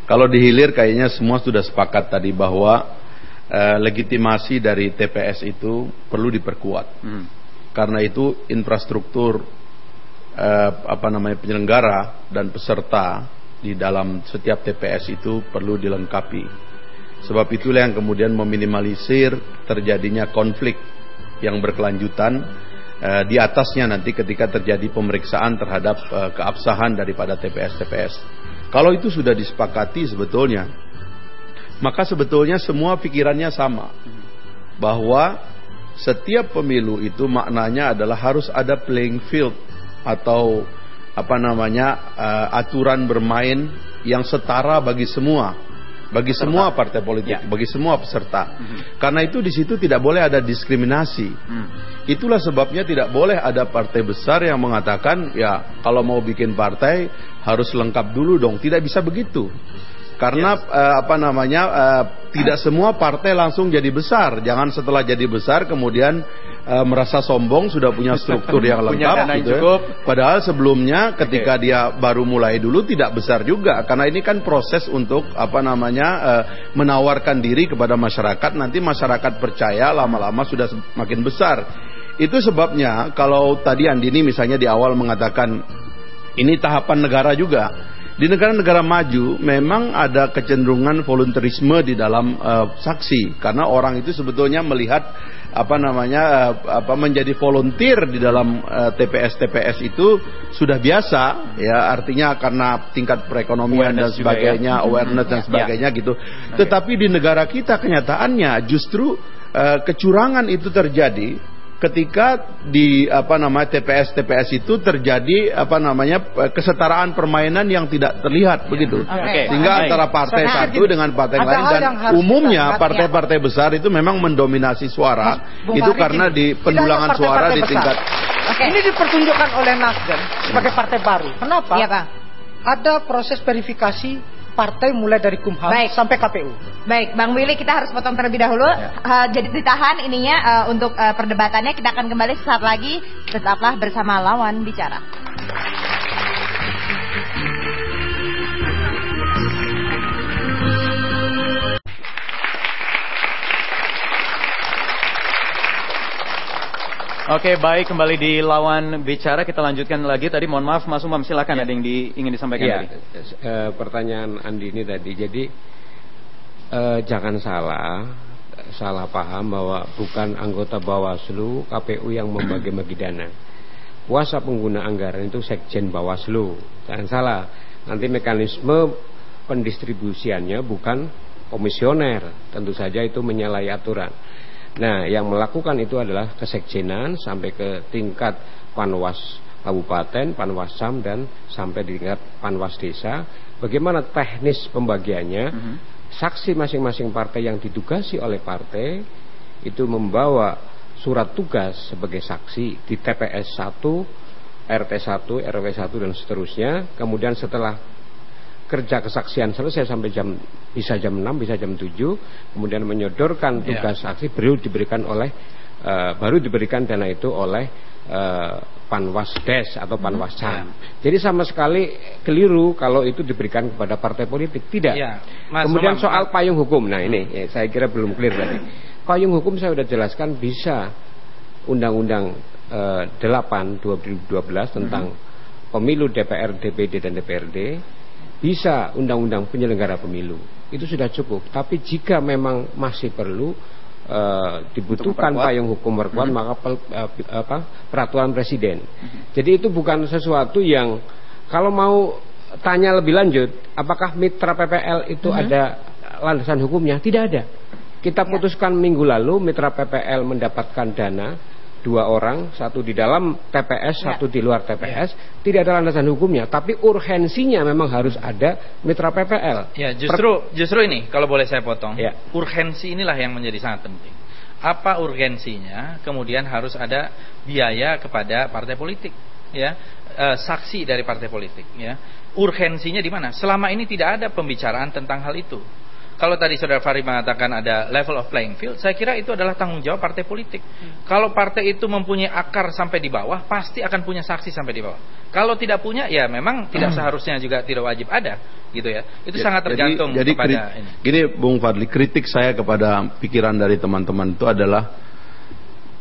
Kalau di hilir kayaknya semua sudah sepakat tadi bahwa legitimasi dari TPS itu perlu diperkuat. Karena itu infrastruktur penyelenggara dan peserta di dalam setiap TPS itu perlu dilengkapi. Sebab itulah yang kemudian meminimalisir terjadinya konflik yang berkelanjutan di atasnya nanti ketika terjadi pemeriksaan terhadap keabsahan daripada TPS-TPS. Kalau itu sudah disepakati sebetulnya, maka sebetulnya semua pikirannya sama, bahwa setiap pemilu itu maknanya adalah harus ada playing field atau aturan bermain yang setara bagi semua, semua partai politik, bagi semua peserta. Karena itu di situ tidak boleh ada diskriminasi. Itulah sebabnya tidak boleh ada partai besar yang mengatakan ya kalau mau bikin partai harus lengkap dulu dong. Tidak bisa begitu. Karena tidak semua partai langsung jadi besar. Jangan setelah jadi besar kemudian merasa sombong sudah punya struktur yang lengkap gitu ya. Padahal sebelumnya ketika dia baru mulai dulu tidak besar juga. Karena ini kan proses untuk menawarkan diri kepada masyarakat. Nanti masyarakat percaya, lama-lama sudah makin besar. Itu sebabnya kalau tadi Andini misalnya di awal mengatakan ini tahapan negara juga. Di negara-negara maju memang ada kecenderungan volunteerisme di dalam saksi, karena orang itu sebetulnya melihat menjadi volunteer di dalam TPS itu sudah biasa ya, artinya karena tingkat perekonomian dan sebagainya, awareness dan sebagainya gitu. Tetapi di negara kita kenyataannya justru kecurangan itu terjadi ketika di TPS itu terjadi kesetaraan permainan yang tidak terlihat begitu. Sehingga antara partai satu dengan partai lain, dan umumnya partai-partai besar itu memang mendominasi suara. Itu karena di pendulangan suara di tingkat. Ini dipertunjukkan oleh Nasdem sebagai partai baru. Kenapa? Ada proses verifikasi partai mulai dari Kumham sampai KPU. Baik, Bang Willy, kita harus potong terlebih dahulu. Jadi ditahan ininya untuk perdebatannya. Kita akan kembali sesaat lagi. Tetaplah bersama Lawan Bicara. Oke, baik, kembali di Lawan Bicara. Kita lanjutkan lagi. Tadi mohon maaf Mas Umam, silakan ada yang ingin disampaikan tadi. Pertanyaan Andini tadi. Jadi jangan salah paham bahwa bukan anggota Bawaslu, KPU yang membagi-bagi dana. kuasa pengguna anggaran itu Sekjen Bawaslu. Jangan salah, nanti mekanisme pendistribusiannya bukan komisioner, tentu saja itu menyalahi aturan. Nah, yang melakukan itu adalah kesekjenan sampai ke tingkat Panwas Kabupaten, Panwasam, dan sampai di tingkat Panwas Desa. Bagaimana teknis pembagiannya? Saksi masing-masing partai yang ditugasi oleh partai itu membawa surat tugas sebagai saksi di TPS 1, RT 1, RW 1 dan seterusnya. Kemudian setelah kerja kesaksian selesai sampai bisa jam 6, bisa jam 7, kemudian menyodorkan tugas saksi baru diberikan dana itu oleh Panwasdes atau Panwasam. Jadi sama sekali keliru kalau itu diberikan kepada partai politik, tidak. Kemudian soal payung hukum, nah ini saya kira belum clear tadi. Payung hukum saya sudah jelaskan, bisa Undang-Undang 8 2012 tentang pemilu DPR, DPD dan DPRD, bisa Undang-Undang penyelenggara pemilu. Itu sudah cukup. Tapi jika memang masih perlu dibutuhkan payung hukum berkuat, maka peraturan presiden. Jadi itu bukan sesuatu yang, kalau mau tanya lebih lanjut, apakah mitra PPL itu ada landasan hukumnya? Tidak ada. Kita putuskan minggu lalu mitra PPL mendapatkan dana 2 orang, 1 di dalam TPS, 1 di luar TPS, tidak ada landasan hukumnya, tapi urgensinya memang harus ada mitra PPL. Ya, justru ini kalau boleh saya potong. Urgensi inilah yang menjadi sangat penting. Apa urgensinya? Kemudian harus ada biaya kepada partai politik, ya. Saksi dari partai politik, ya. Urgensinya di mana? Selama ini tidak ada pembicaraan tentang hal itu. Kalau tadi Saudara Fahri mengatakan ada level of playing field, saya kira itu adalah tanggung jawab partai politik. Kalau partai itu mempunyai akar sampai di bawah, pasti akan punya saksi sampai di bawah. Kalau tidak punya, ya memang tidak seharusnya juga tidak wajib ada, gitu ya. Itu sangat tergantung kepada ini. Gini, Bung Fadli, kritik saya kepada pikiran dari teman-teman itu adalah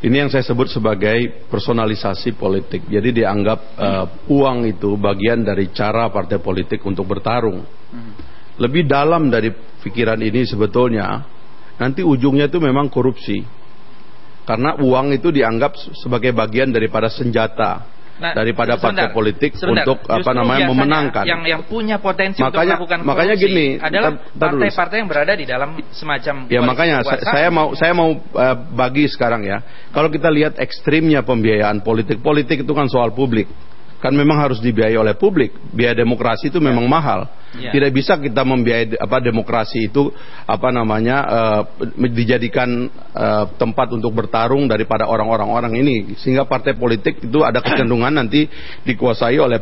ini yang saya sebut sebagai personalisasi politik. Jadi dianggap uang itu bagian dari cara partai politik untuk bertarung. Lebih dalam dari pikiran ini sebetulnya, nanti ujungnya itu memang korupsi. Karena uang itu dianggap sebagai bagian daripada senjata daripada partai politik untuk memenangkan. Yang punya potensi untuk melakukan korupsi makanya gini, adalah partai-partai yang berada di dalam semacam ya, makanya saya mau bagi sekarang ya. Kalau kita lihat ekstrimnya pembiayaan politik itu kan soal publik. Kan memang harus dibiayai oleh publik. Biaya demokrasi itu memang mahal. Tidak bisa kita membiayai demokrasi itu dijadikan tempat untuk bertarung daripada orang-orang ini, sehingga partai politik itu ada kecenderungan nanti dikuasai oleh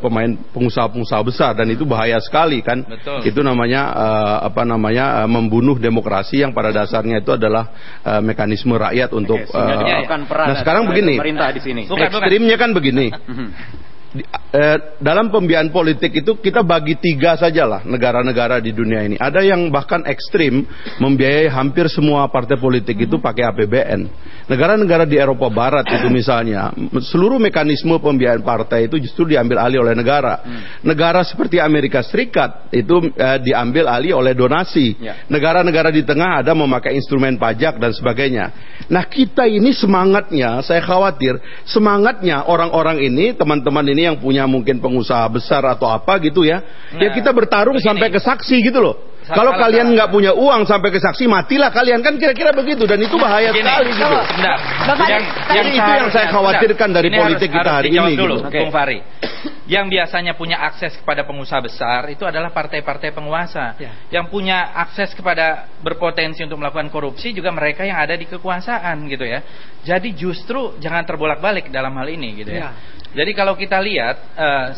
pengusaha-pengusaha besar, dan itu bahaya sekali kan. Itu namanya membunuh demokrasi yang pada dasarnya itu adalah mekanisme rakyat untuk nah sekarang begini, ekstrimnya kan begini. Dalam pembiayaan politik itu kita bagi 3 sajalah negara-negara di dunia ini. Ada yang bahkan ekstrim membiayai hampir semua partai politik itu pakai APBN. Negara-negara di Eropa Barat itu misalnya, seluruh mekanisme pembiayaan partai itu justru diambil alih oleh negara. Negara seperti Amerika Serikat itu diambil alih oleh donasi. Negara-negara di tengah ada memakai instrumen pajak dan sebagainya. Nah, kita ini semangatnya, saya khawatir semangatnya orang-orang ini, teman-teman ini yang punya mungkin pengusaha besar atau apa gitu ya, ya kita bertarung sampai ke saksi gitu loh. Kalau kalian nggak punya uang sampai ke saksi, matilah kalian, kan kira-kira begitu, dan itu bahaya sekali gitu. Yang itu yang saya khawatirkan dari politik kita hari ini. Bung Fahri, yang biasanya punya akses kepada pengusaha besar itu adalah partai-partai penguasa. Yang punya akses kepada berpotensi untuk melakukan korupsi juga mereka yang ada di kekuasaan gitu ya. Jadi justru jangan terbolak-balik dalam hal ini gitu ya. Jadi kalau kita lihat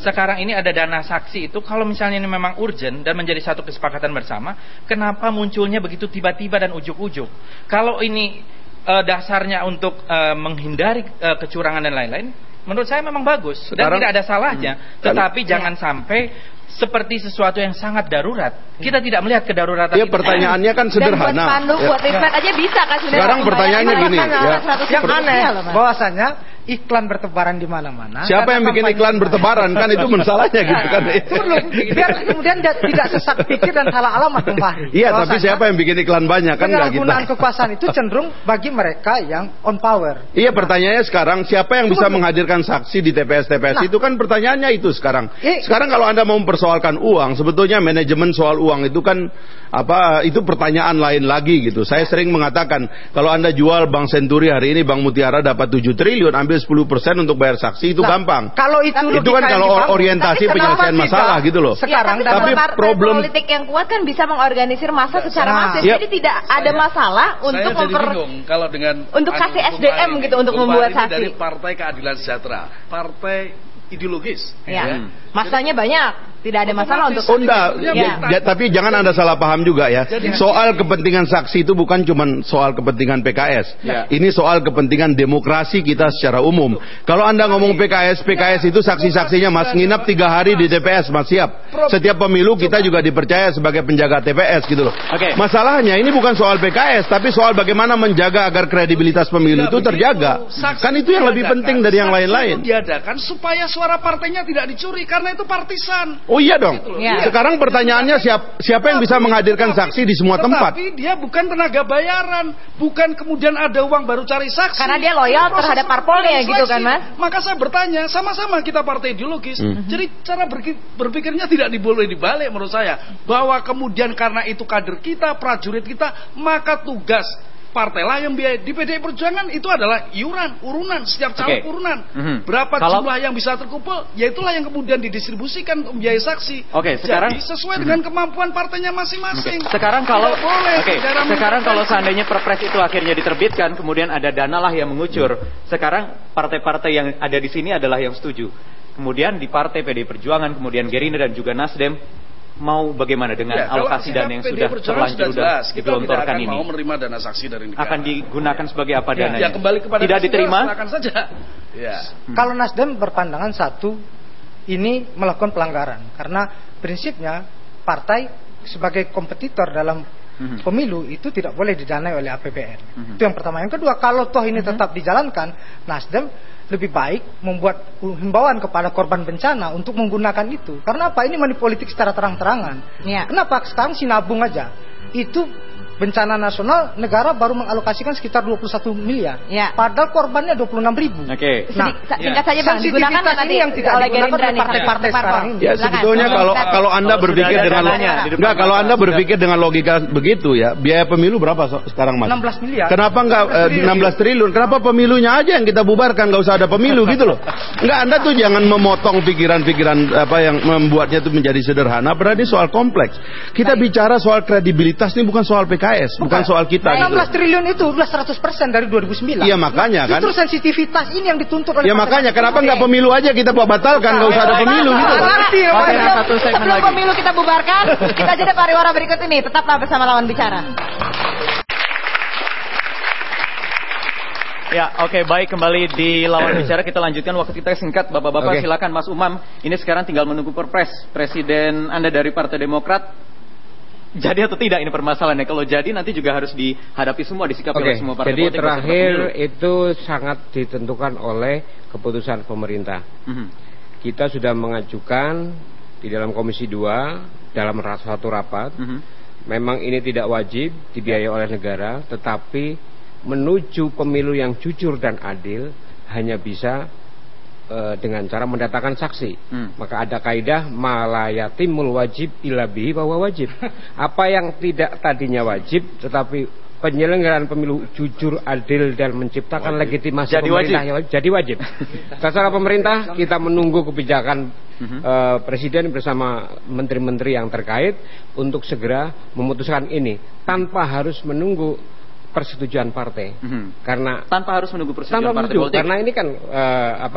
sekarang ini ada dana saksi itu, kalau misalnya ini memang urgent dan menjadi satu kesepakatan bersama, kenapa munculnya begitu tiba-tiba dan ujuk-ujuk? Kalau ini dasarnya untuk menghindari kecurangan dan lain-lain, menurut saya memang bagus dan tidak ada salahnya. Tetapi jangan sampai seperti sesuatu yang sangat darurat. Kita tidak melihat kedaruratan. Ya, pertanyaannya kan sederhana. Dan buat spanduk, buat event aja bisa kan sebenarnya. Sekarang pertanyaannya gini, yang aneh bahwasanya iklan bertebaran di mana-mana. Siapa yang bikin iklan bertebaran? Kan itu masalahnya gitu kan. Biar kemudian tidak sesat pikir dan salah alamat Bung Fahri. Iya, tapi siapa yang bikin iklan banyak kan nggak kita. Penyalahgunaan kekuasaan itu cenderung bagi mereka yang on power. Iya, pertanyaannya sekarang siapa yang bisa menghadirkan saksi di TPS-TPS itu kan pertanyaannya itu sekarang. Sekarang kalau Anda mau mempersoalkan uang, sebetulnya manajemen soal uang itu kan itu pertanyaan lain lagi gitu. Saya sering mengatakan kalau Anda jual Bank Senturi hari ini Bank Mutiara dapat 7 triliun, ambil 10% untuk bayar saksi itu gampang. Kalau itu kan kalau orientasi penyelesaian masalah gitu loh. Sekarang tapi problem politik yang kuat kan bisa mengorganisir masa secara masif. Jadi tidak ada masalah untuk kalau dengan untuk kasih SDM gitu untuk membuat saksi. Dari Partai Keadilan Sejahtera, partai ideologis. Ya. Masanya banyak, tidak ada masalah untuk. Tapi jangan Anda salah paham juga ya. Soal kepentingan saksi itu bukan cuma soal kepentingan PKS. Ini soal kepentingan demokrasi kita secara umum. Kalau Anda ngomong PKS itu saksi-saksinya Mas nginap 3 hari di TPS Mas siap. Setiap pemilu kita juga dipercaya sebagai penjaga TPS gitu loh. Masalahnya ini bukan soal PKS, tapi soal bagaimana menjaga agar kredibilitas pemilu itu terjaga. Kan itu yang lebih penting dari yang lain-lain. Diadakan supaya suara partainya tidak dicuri karena itu partisan. Oh iya dong. Sekarang pertanyaannya siapa yang bisa menghadirkan saksi di semua tempat? Tapi dia bukan tenaga bayaran, bukan kemudian ada uang baru cari saksi. Karena dia loyal terhadap parpolnya gitu kan Mas. Maka saya bertanya, sama-sama kita partai ideologis. Jadi cara berpikirnya tidak boleh dibalik menurut saya. Bahwa kemudian karena itu kader kita, prajurit kita, maka tugas partai lah yang biaya. Di PDI Perjuangan itu adalah urunan, setiap caleg urunan. Berapa jumlah yang bisa terkumpul, ya itulah yang kemudian didistribusikan untuk biaya saksi. Sekarang jadi sesuai dengan kemampuan partainya masing-masing. Sekarang kalau kalau seandainya Perpres itu akhirnya diterbitkan, kemudian ada dana lah yang mengucur. Sekarang partai-partai yang ada di sini adalah yang setuju. Kemudian di partai PDI Perjuangan, kemudian Gerindra dan juga Nasdem mau bagaimana dengan alokasi dana yang sudah terlanjur dan digelontorkan ini? Mau menerima dana saksi dari negara. Akan digunakan sebagai apa dananya? Ya kembali kepada tidak diterima. Saja. Kalau Nasdem berpandangan satu, ini melakukan pelanggaran karena prinsipnya partai sebagai kompetitor dalam pemilu itu tidak boleh didanai oleh APBN. Itu yang pertama. Yang kedua, kalau toh ini tetap dijalankan, Nasdem lebih baik membuat himbauan kepada korban bencana untuk menggunakan itu. Karena apa? Ini money politik secara terang-terangan. Kenapa? Sekarang sinabung aja. Itu bencana nasional negara baru mengalokasikan sekitar 21 miliar. Padahal korbannya 26.000. Singkat saja Bang, digunakan nanti yang tidak digunakan oleh partai-partai sekarang ini. Ya sebetulnya kalau Anda berpikir kalau Anda berpikir dengan logika begitu ya, biaya pemilu berapa sekarang Mas? 16 miliar. Kenapa enggak 16 triliun? Kenapa pemilunya aja yang kita bubarkan, enggak usah ada pemilu gitu loh. Enggak, Anda tuh jangan memotong pikiran-pikiran yang membuatnya itu menjadi sederhana, berarti soal kompleks. Kita bicara soal kredibilitas ini bukan soal PKS. Bukan soal kita. 16 triliun itu udah 100% dari 2009. Iya makanya kan. Justru sensitivitas ini yang dituntut oleh. Ya makanya kenapa nggak pemilu aja kita batalkan, nggak usah ada pemilu gitu. Sebelum pemilu kita bubarkan, kita jeda pariwara berikut ini. Tetaplah bersama lawan bicara. Ya, baik, kembali di lawan bicara. Kita lanjutkan, waktu kita singkat. Bapak-bapak silakan. Mas Umam, ini sekarang tinggal menunggu Perpres. Presiden Anda dari Partai Demokrat, jadi atau tidak ini permasalahannya? Kalau jadi nanti juga harus dihadapi semua, disikapi oleh semua partai politik. Jadi terakhir itu sangat ditentukan oleh keputusan pemerintah. Kita sudah mengajukan di dalam Komisi 2 dalam satu rapat. Memang ini tidak wajib dibiayai oleh negara, tetapi menuju pemilu yang jujur dan adil hanya bisa dengan cara mendatangkan saksi. Maka ada kaidah malayatimul wajib illa bihi bahwa wajib. Apa yang tidak tadinya wajib tetapi penyelenggaraan pemilu jujur, adil dan menciptakan legitimasi pemerintah jadi wajib. Secara pemerintah kita menunggu kebijakan Presiden bersama menteri-menteri yang terkait untuk segera memutuskan ini tanpa harus menunggu persetujuan partai. Karena tanpa harus menunggu persetujuan partai politik. Karena ini kan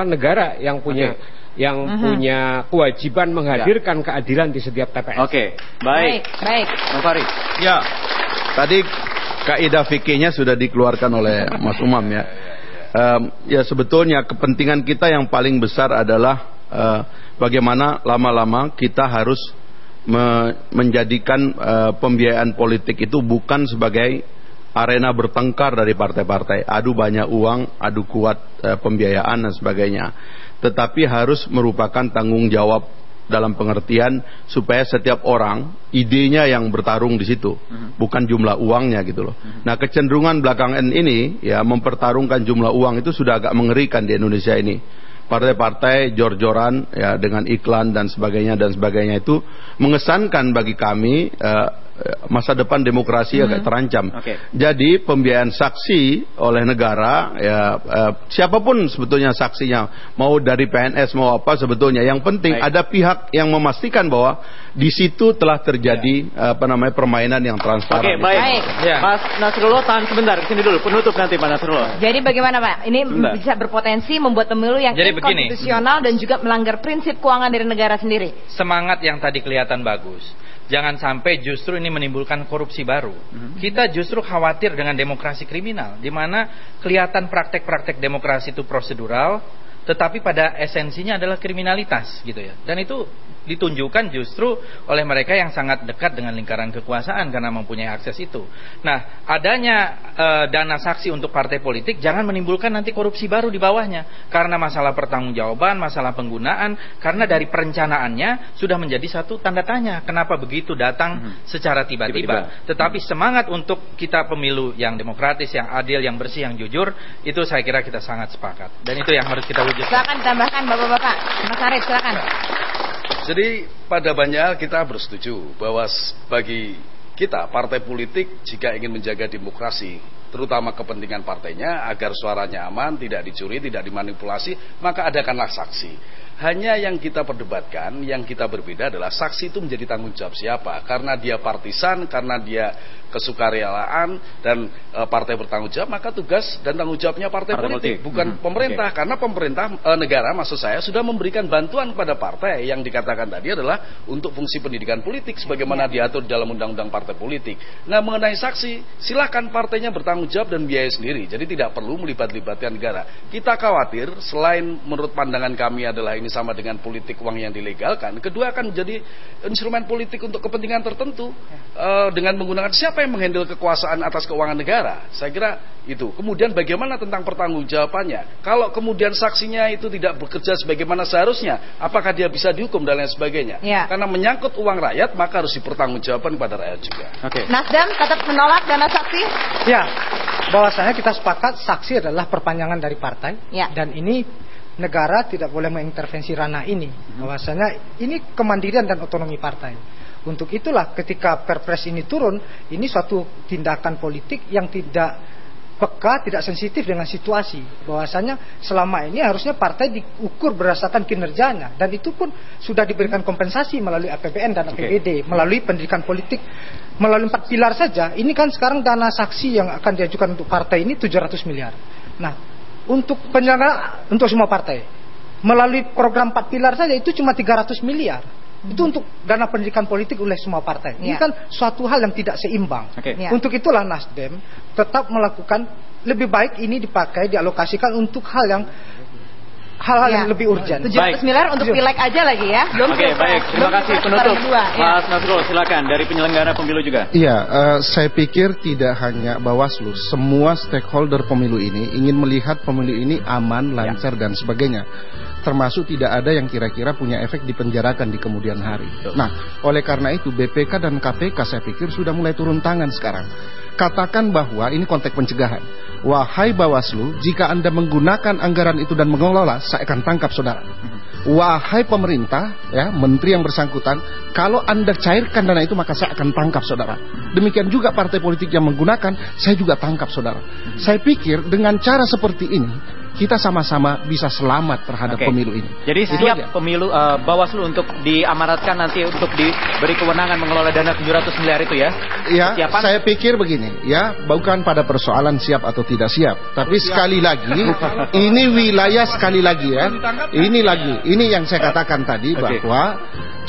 negara yang punya punya kewajiban menghadirkan keadilan di setiap TPS. Baik. Bang Fahri. Ya. Tadi kaidah fikihnya sudah dikeluarkan oleh Mas Umam ya. Ya sebetulnya kepentingan kita yang paling besar adalah bagaimana lama-lama kita harus menjadikan pembiayaan politik itu bukan sebagai arena bertengkar dari partai-partai, adu banyak uang, adu kuat pembiayaan dan sebagainya, tetapi harus merupakan tanggung jawab dalam pengertian supaya setiap orang idenya yang bertarung di situ, bukan jumlah uangnya gitu loh. Nah, kecenderungan belakangan ini ya mempertarungkan jumlah uang itu sudah agak mengerikan di Indonesia ini. Partai-partai jor-joran ya dengan iklan dan sebagainya itu mengesankan bagi kami masa depan demokrasi agak terancam. Jadi pembiayaan saksi oleh negara ya siapapun sebetulnya saksinya, mau dari PNS mau apa sebetulnya, yang penting ada pihak yang memastikan bahwa di situ telah terjadi permainan yang transparan. Baik. Mas Nasrullah, tahan sebentar, sini dulu penutup nanti Pak Nasrullah. Jadi bagaimana Pak? Ini bisa berpotensi membuat pemilu yang inkonstitusional dan juga melanggar prinsip keuangan dari negara sendiri. Semangat yang tadi kelihatan bagus. Jangan sampai justru ini menimbulkan korupsi baru. Kita justru khawatir dengan demokrasi kriminal, di mana kelihatan praktek-praktek demokrasi itu prosedural, tetapi pada esensinya adalah kriminalitas gitu ya. Dan itu ditunjukkan justru oleh mereka yang sangat dekat dengan lingkaran kekuasaan karena mempunyai akses itu. Nah, adanya dana saksi untuk partai politik jangan menimbulkan nanti korupsi baru di bawahnya, karena masalah pertanggungjawaban, masalah penggunaan, karena dari perencanaannya sudah menjadi satu tanda tanya kenapa begitu datang secara tiba-tiba. Tetapi semangat untuk kita pemilu yang demokratis, yang adil, yang bersih, yang jujur, itu saya kira kita sangat sepakat. Dan itu yang harus kita wujudkan. Silakan tambahkan Bapak-bapak. Mas Arief, silakan. Jadi pada banyak kita bersetuju bahwa bagi kita partai politik jika ingin menjaga demokrasi, terutama kepentingan partainya agar suaranya aman, tidak dicuri, tidak dimanipulasi, maka adakanlah saksi. Hanya yang kita perdebatkan, yang kita berbeda adalah saksi itu menjadi tanggung jawab siapa. Karena dia partisan, karena dia kesukarelaan dan partai bertanggung jawab, maka tugas dan tanggung jawabnya partai politik, bukan pemerintah. Karena pemerintah negara maksud saya sudah memberikan bantuan kepada partai yang dikatakan tadi adalah untuk fungsi pendidikan politik sebagaimana diatur dalam undang-undang partai politik. Nah, mengenai saksi, silakan partainya bertanggung jawab dan biaya sendiri. Jadi tidak perlu melibat-libatkan negara. Kita khawatir selain menurut pandangan kami adalah ini sama dengan politik uang yang dilegalkan, kedua akan menjadi instrumen politik untuk kepentingan tertentu dengan menggunakan siapa yang menghandle kekuasaan atas keuangan negara. Saya kira itu. Kemudian bagaimana tentang pertanggungjawabannya? Kalau kemudian saksinya itu tidak bekerja sebagaimana seharusnya, apakah dia bisa dihukum dan lain sebagainya? Karena menyangkut uang rakyat, maka harus dipertanggungjawabkan kepada rakyat juga. Nasdem tetap menolak dana saksi? Ya, bahwasanya kita sepakat saksi adalah perpanjangan dari partai, dan ini negara tidak boleh mengintervensi ranah ini. Bahwasanya ini kemandirian dan otonomi partai. Untuk itulah ketika Perpres ini turun, ini suatu tindakan politik yang tidak peka, tidak sensitif dengan situasi. Bahwasanya selama ini harusnya partai diukur berdasarkan kinerjanya, dan itu pun sudah diberikan kompensasi melalui APBN dan APBD, melalui pendidikan politik, melalui 4 pilar saja. Ini kan sekarang dana saksi yang akan diajukan untuk partai ini 700 miliar. Nah, untuk penyelenggara, untuk semua partai melalui program 4 pilar saja itu cuma 300 miliar. Itu untuk dana pendidikan politik oleh semua partai. Ini kan suatu hal yang tidak seimbang. Untuk itulah Nasdem tetap melakukan, lebih baik ini dipakai, dialokasikan untuk hal-hal yang lebih urgent. 700 miliar untuk pileg aja lagi ya. Baik, terima kasih penutup. Mas Nasrullah, silakan dari penyelenggara pemilu juga. Iya, saya pikir tidak hanya Bawaslu, semua stakeholder pemilu ini ingin melihat pemilu ini aman, lancar dan sebagainya. Termasuk tidak ada yang kira-kira punya efek dipenjarakan di kemudian hari. Nah, oleh karena itu BPK dan KPK saya pikir sudah mulai turun tangan sekarang. Katakan bahwa ini konteks pencegahan. Wahai Bawaslu, jika Anda menggunakan anggaran itu dan mengelola, saya akan tangkap saudara. Wahai pemerintah, ya, menteri yang bersangkutan, kalau Anda cairkan dana itu maka saya akan tangkap saudara. Demikian juga partai politik yang menggunakan, saya juga tangkap saudara. Saya pikir dengan cara seperti ini kita sama-sama bisa selamat terhadap pemilu ini. Jadi siap pemilu Bawaslu untuk diamanatkan nanti untuk diberi kewenangan mengelola dana 700 miliar itu ya? Ya, saya pikir begini, ya, bukan pada persoalan siap atau tidak siap, tapi sekali lagi ini wilayah sekali lagi ya. Ini yang saya katakan tadi bahwa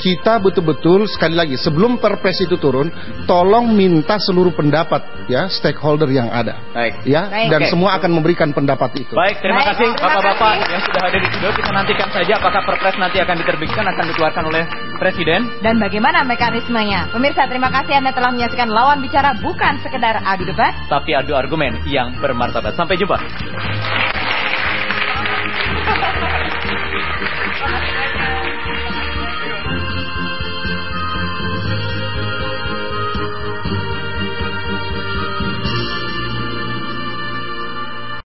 kita betul-betul sekali lagi sebelum Perpres itu turun, tolong minta seluruh pendapat ya stakeholder yang ada. Baik. Ya, dan semua akan memberikan pendapat itu. Baik, terima kasih Bapak-bapak yang sudah hadir di studio. Kita nantikan saja apakah Perpres nanti akan diterbitkan, akan dikeluarkan oleh Presiden. Dan bagaimana mekanismenya? Pemirsa, terima kasih Anda telah menyaksikan Lawan Bicara, bukan sekedar adu debat, tapi adu argumen yang bermartabat. Sampai jumpa.